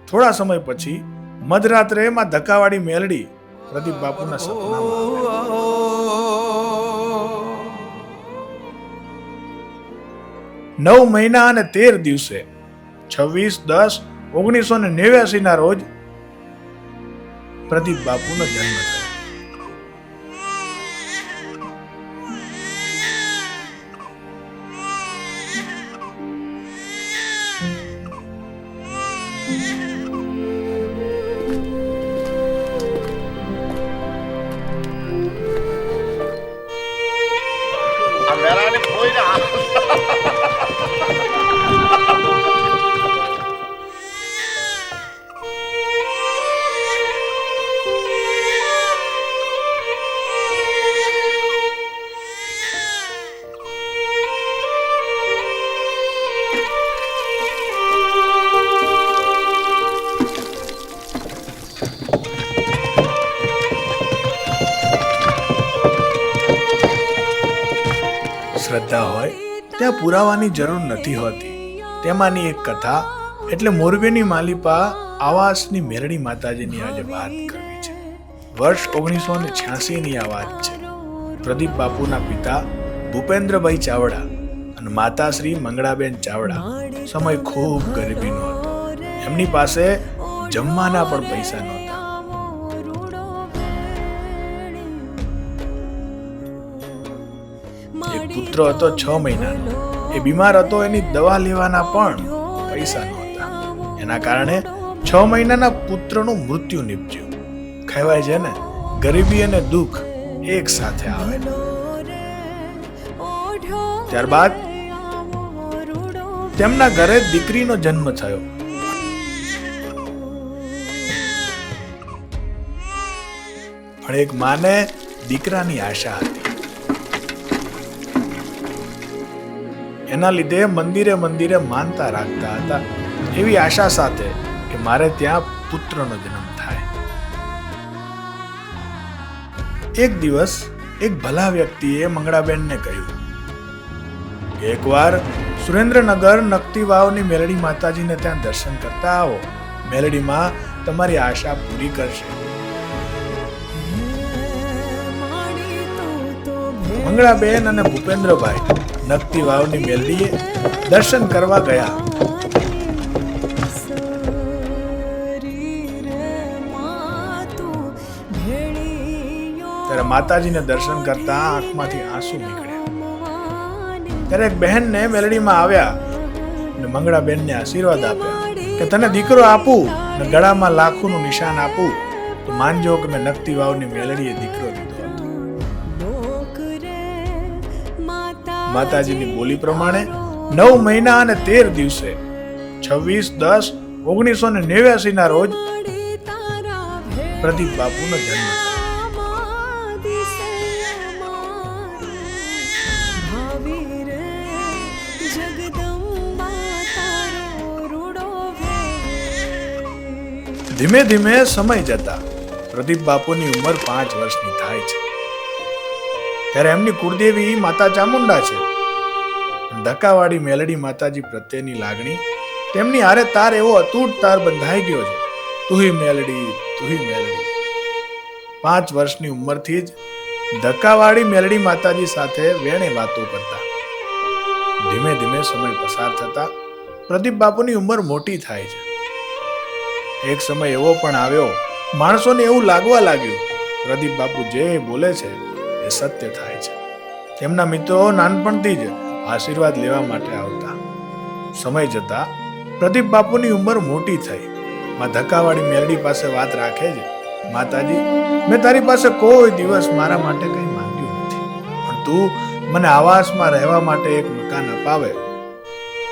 થોડા સમય પછી મધરાત્રે માં ધક્કાવાળી મેલડી પ્રદીપ બાપુના સપનામાં આવી. 9 મહિના અને 13 દિવસે 26/10/1989 ના રોજ પ્રદીપ બાપુનો જન્મ થયો. શ્રદ્ધા હોય ત્યાં પુરાવાની જરૂર નથી હોતી. તેમાંની એક કથા એટલે મોરબીની માલિપા આવાસની મેરડી માતાજીની આજે વાત કરવી છે. વર્ષ 1986 ની આ વાત છે. પ્રદીપ બાપુના પિતા ભૂપેન્દ્રભાઈ ચાવડા અને માતા શ્રી મંગળાબેન ચાવડા સમય ખૂબ ગરીબીનો હતો. એમની પાસે જમવાના પણ પૈસા નહોતા. એક પુત્ર હતો 6 મહિનાનો. એ બીમાર હતો, એની દવા લેવાના પણ પૈસા નહોતા. એના કારણે 6 મહિનાના પુત્રનું મૃત્યુ નીપજ્યું. કહેવાય છે ને, ગરીબી અને દુઃખ એક સાથે આવે. ત્યારબાદ તેમના ઘરે દીકરીનો જન્મ થયો. પણ એક માને દીકરાની આશા હતી. એના લીધે મંદિરે મંદિરે માનતા રાખતા હતા, એવી આશા સાથે કે મારે ત્યાં પુત્રનો જન્મ થાય. એક દિવસ એક ભલા વ્યક્તિએ મંગળાબેનને કહ્યું કે એકવાર સુરેન્દ્રનગર નકતી વાવની મેલડી માતાજીને ત્યાં દર્શન કરતા આવો. મેલડીમાં તમારી આશા પૂરી કરશે. મંગળાબેન અને ભૂપેન્દ્રભાઈ નકતી વાવની મેલડીએ દર્શન કરવા ગયા. ત્યારે માતાજીને દર્શન કરતા આંખમાંથી આંસુ નીકળ્યા. ત્યારે એક બહેનને મેલડીમાં આવ્યા અને મંગળાબેનને આશીર્વાદ આપ્યા કે તને દીકરો આપું અને ગળામાં લાખોનું નિશાન આપું તો માનજો કે મેં નકતી વાવની મેલડીએ દીકરો દીધો. માતાજીની બોલી પ્રમાણે 9 મહિના અને 13 દિવસે 26/10/1989 ના રોજ પ્રદીપ બાપુનો જન્મ થયો. ધીમે ધીમે સમય જતા પ્રદીપ બાપુની ઉંમર 5 વર્ષની થાય છે. ત્યારે એમની કુળદેવી માતા ચામુંડા છે. ધક્કાવાળી મેલડી માતાજી પ્રત્યેની લાગણી તેમની હારે તાર એવો અતૂટ તાર બંધાઈ ગયો છે. તુહી મેલડી, તુહી મેલડી. 5 વર્ષની ઉંમરથી જ ધક્કાવાળી મેલડી માતાજી સાથે વેણે વાતો કરતા. ધીમે ધીમે સમય પસાર થતા પ્રદીપ બાપુની ઉંમર મોટી થાય છે. એક સમય એવો પણ આવ્યો, માણસોને એવું લાગવા લાગ્યું પ્રદીપ બાપુ જે બોલે છે એ સત્ય થાય છે. તેમના મિત્રો નાનપણથી જ આશીર્વાદ લેવા માટે આવતા. સમય જતા પ્રદીપ બાપુની ઉંમર મોટી થઈ. માં ધક્કાવાળી મેલડી પાસે વાત રાખે છે, માતાજી, મેં તારી પાસે કોઈ દિવસ મારા માટે કંઈ માંગ્યું નથી, પણ તું મને આવાસમાં રહેવા માટે એક મકાન અપાવે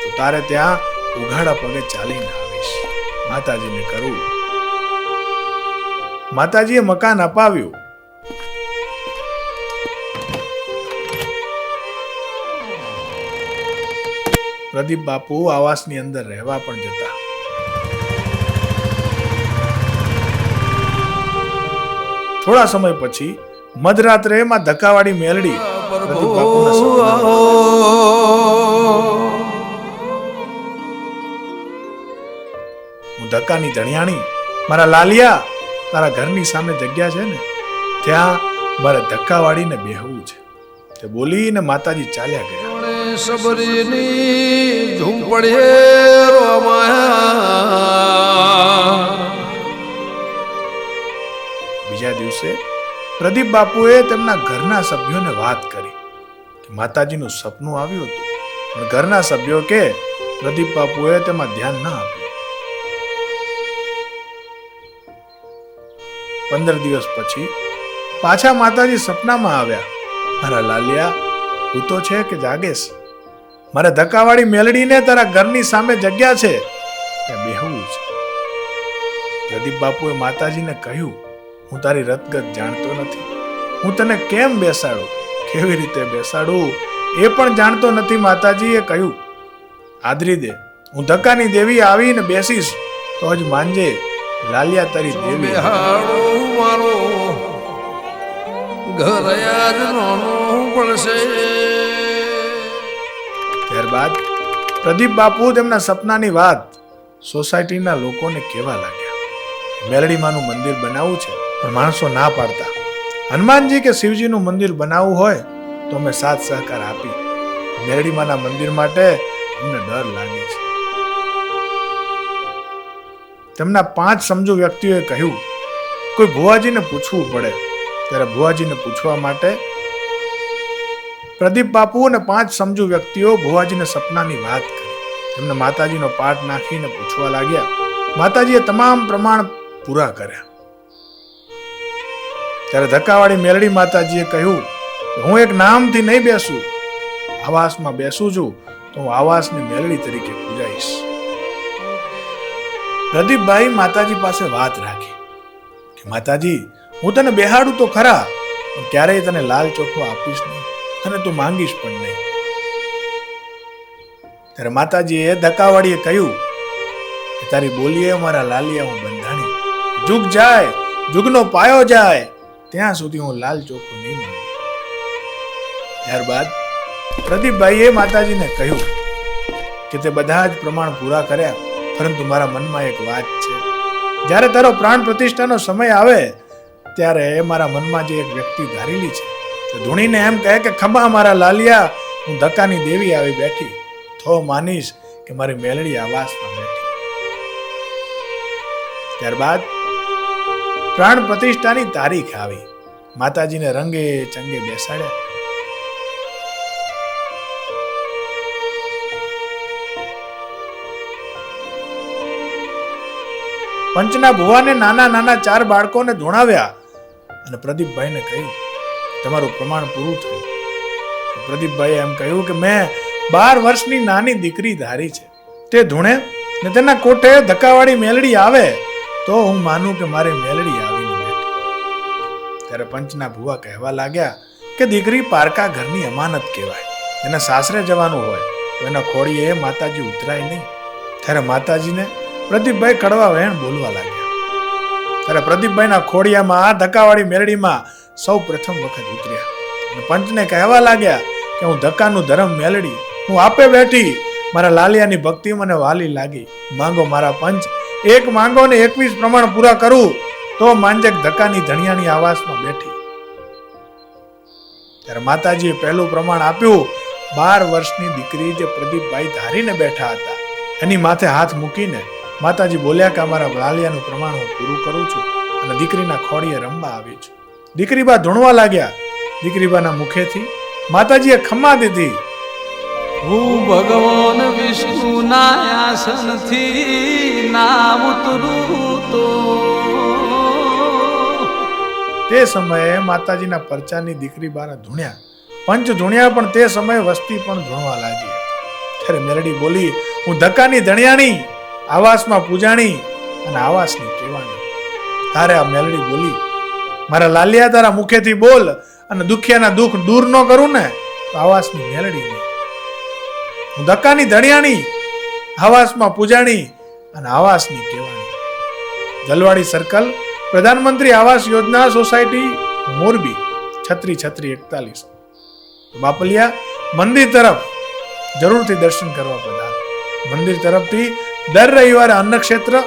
તો તારે ત્યાં ઉઘાડા પગે ચાલીને આવીશ. માતાજીને કહ્યું. માતાજીએ મકાન અપાવ્યું. પ્રદીપ બાપુ આવાસની અંદર રહેવા પણ જતા. થોડા સમય પછી મધરાત્રે માં ધક્કાવાળી મેલડી પ્રદીપ બાપુના સપનામાં, હું ધક્કાની ધણિયાણી, મારા લાલિયા, તારા ઘરની સામે જગ્યા છે ને, ત્યાં મારે ધક્કાવાળીને બેહવું છે. તે બોલીને માતાજી ચાલ્યા ગયા. સબરીની ઝૂંપડીએ બીજા દિવસે પ્રદીપ બાપુએ તેમના ઘરના સભ્યોને વાત કરી કે માતાજીનું સપનું આવ્યું હતું, પણ ઘરના સભ્યો કે પ્રદીપ બાપુએ તેમાં ધ્યાન ન આપ્યું. 15 દિવસ પછી પાછા માતાજી સપનામાં આવ્યા. મારા લાલિયા, તું તો છે કે જાગેશ? મારે ધક્કાવાળી મેલડીને તારા ઘરની સામે જગ્યા છે, ત્યાં બેહવું છે. પ્રદીપ બાપુએ માતાજીને કહ્યું, હું તારી રતગત જાણતો નથી, હું તને કેમ બેસાડું, કેવી રીતે બેસાડું એ પણ જાણતો નથી. માતાજીએ કહ્યું, આદરી દે, હું ધક્કાની દેવી આવીને બેસીશ તો જ માનજે લાલિયા તારી દેવી. મારો ઘર યાદ નાનું પડશે. ત્યારબાદ પ્રદીપ બાપુ તેમના સપનાની વાત સોસાયટીના લોકોને કહેવા લાગ્યા. મેલડીમાનું મંદિર બનાવવું છે, પણ માણસો ના પાડતા. હનુમાનજી કે શિવજીનું મંદિર બનાવવું હોય તો અમે સાથ સહકાર આપી. મેલડીમાના મંદિર માટે અમને ડર લાગે છે. તેમના 5 સમજુ વ્યક્તિઓએ કહ્યું, કોઈ ભુવાજીને પૂછવું પડે. ત્યારે ભુવાજીને પૂછવા માટે પ્રદીપ બાપુ અને 5 સમજુ વ્યક્તિઓ ભુવાજીને સપનાની વાત કરી. તેમને માતાજીનો પાઠ નાખીને પૂછવા લાગ્યા. માતાજીએ તમામ પ્રમાણ પૂરા કર્યા. ત્યારે ધક્કાવાળી મેલડી માતાજીએ કહ્યું, હું એક નામથી નહીં બેસું, આવાસમાં બેસું છું તો હું આવાસની મેલડી તરીકે પૂજાઈશ. પ્રદીપભાઈ માતાજી પાસે વાત રાખી કે માતાજી, હું તને બેહાડું તો ખરા, પણ ક્યારેય તને લાલ ચોખો આપીશ નહીં અને તું માંગીશ પણ નહીં. ત્યારે માતાજીએ ધક્કાવાળીએ કહ્યું કે તારી બોલીએ મારા લાલિયા હું બંધાણી, જુગ જાય, જુગનો પાયો જાય, ત્યાં સુધી હું લાલ ચોખો નહીં માંગુ. ત્યારબાદ પ્રદીપભાઈએ માતાજીને કહ્યું કે તે બધા જ પ્રમાણ પૂરા કર્યા, પરંતુ મારા મનમાં એક વાત છે. જ્યારે તારો પ્રાણ પ્રતિષ્ઠાનો સમય આવે ત્યારે મારા મનમાં જે એક વ્યક્તિ ધારેલી છે તે ધૂણીને એમ કહે કે ખભા મારા લાલિયા, હું ધક્કાની દેવી આવી બેઠી, તો માનીશ કે મારી મેલડી આવાસમાં બેઠી. ત્યારબાદ પ્રાણ પ્રતિષ્ઠાની તારીખ આવી. માતાજીને રંગે ચંગે બેસાડ્યા. પંચના ભુવાને નાના નાના 4 બાળકોને ધૂણાવ્યા અને પ્રદીપભાઈને કહ્યું, તમારું પ્રમાણ પૂરું થયું. પ્રદીપભાઈએ એમ કહ્યું કે મેં 12 વર્ષની નાની દીકરી ધારી છે, તે ધૂણે ને તેના કોઠે ધક્કાવાળી મેલડી આવે તો હું માનું કે મારી મેલડી આવીને બેઠી. ત્યારે પંચના ભુવા કહેવા લાગ્યા કે દીકરી પારકા ઘરની અમાનત કહેવાય, એને સાસરે જવાનું હોય તો એના ખોડીએ માતાજી ઉતરાય નહીં. ત્યારે માતાજીને પ્રદીપભાઈ કડવા વહેણ બોલવા લાગ્યા. ત્યારે પ્રદીપભાઈના ખોડિયામાં ધક્કાવાળી મેલડીમાં સૌ પ્રથમ વખત ઉતર્યા અને પંચને કહેવા લાગ્યા કે હું ધક્કાનું ધરમ મેલડી, હું આપે બેઠી, મારા લાલિયાની ભક્તિ મને વાલી લાગી. માંગો મારા પંચ, એક માંગો ને 21 પ્રમાણ પૂરા કરું તો માંજક ધક્કાની ધણિયાની આવાસમાં બેઠી. ત્યારે માતાજીએ પહેલું પ્રમાણ આપ્યું. 12 વર્ષની દીકરી જે પ્રદીપભાઈ ધારીને બેઠા હતા એની માથે હાથ મૂકીને માતાજી બોલ્યા કે અમારા લાલિયાનું પ્રમાણ હું પૂરું કરું છું અને દીકરીના ખોડીએ રમવા આવી છું. દીકરીબા ધૂણવા લાગ્યા. દીકરીબાના મુખેથી માતાજીએ ખમ્મા દીધી. હું ભગવાન વિષ્ણુના આસનથી નામ ઉતરું તો. તે સમયે માતાજીના પરચાની દીકરીબાને ધૂણ્યા. પંચ ધૂણ્યા, પણ તે સમયે વસ્તી પણ ધૂણવા લાગી. ત્યારે મેલડી બોલી, હું ધક્કાની ધણિયાણી, આવાસમાં પૂજાણી અને આવાસની કહેવાની. તારે આ મેલડી બોલી, મારા લાલિયા તારા મુખેથી બોલ અને દુખિયાના દુઃખ દૂર ન કરું ને તો આવાસની મેલડી નહીં. હું ધક્કાની ધણિયાણી, આવાસમાં પૂજાણી અને આવાસની કહેવાની. જલવાડી સર્કલ પ્રધાનમંત્રી આવાસ યોજના સોસાયટી મોરબી 3641. બાપલિયા મંદિર તરફ જરૂરથી દર્શન કરવા પધારો. મંદિર તરફથી દર રવિવારે અન્નક્ષેત્ર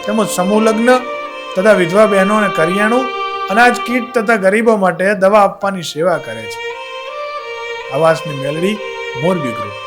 તેમજ સમૂહ લગ્ન તથા વિધવા બહેનોને કરિયાણું, અનાજ કીટ તથા ગરીબો માટે દવા આપવાની સેવા કરે છે. આવાસની મેલડી મોરબી ગ્રુપ.